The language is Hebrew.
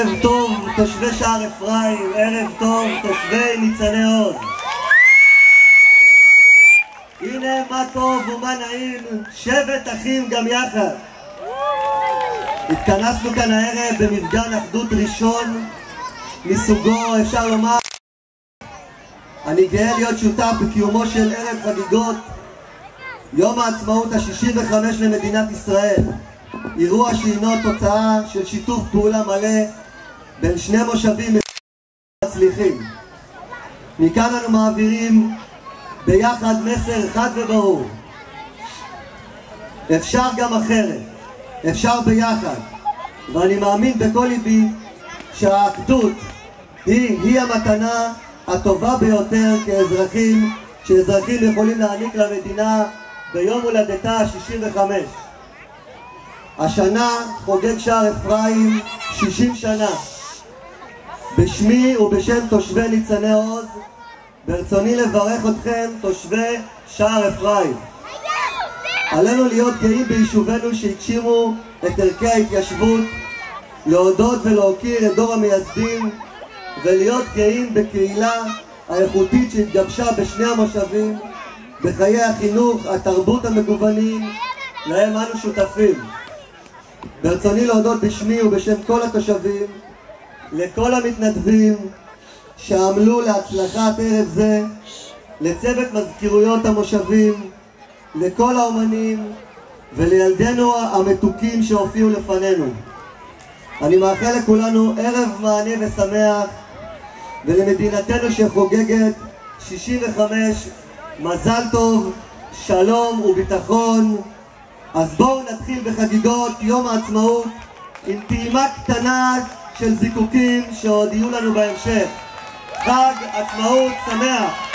ערב טוב תושבי שער אפרים, ערב טוב תושבי ניצני עוז. הנה מה טוב ומה נעים, שבט אחים גם יחד. התכנסנו כאן הערב במפגן אחדות ראשון מסוגו, אפשר לומר. אני גאה להיות שותף בקיומו של ערב חגיגות יום העצמאות ה-65 למדינת ישראל, אירוע שהינו תוצאה של שיתוף פעולה מלא בין שני מושבים מצליחים. מכאן אנו מעבירים ביחד מסר חד וברור: אפשר גם אחרת, אפשר ביחד. ואני מאמין בכל ליבי שהאחדות היא המתנה הטובה ביותר שאזרחים יכולים להעניק למדינה ביום הולדתה ה-65. השנה חוגג שער אפרים 60 שנה. בשמי ובשם תושבי ניצני עוז ברצוני לברך אתכם תושבי שער אפרים. עלינו להיות גאים ביישובינו שהגשימו את ערכי ההתיישבות, להודות ולהוקיר את דור המייסדים, ולהיות גאים בקהילה האיכותית שהתגבשה בשני המושבים, בחיי החינוך, התרבות המגוונים להם אנו שותפים. ברצוני להודות בשמי ובשם כל התושבים לכל המתנדבים שעמלו להצלחת ערב זה, לצוות מזכירויות המושבים, לכל האומנים ולילדינו המתוקים שהופיעו לפנינו. אני מאחל לכולנו ערב מענה ושמח, ולמדינתנו שחוגגת 65 מזל טוב, שלום וביטחון. אז בואו נתחיל בחגיגות יום העצמאות עם טעימה קטנה של זיקוקים שעוד יהיו לנו בהמשך. חג עצמאות שמח.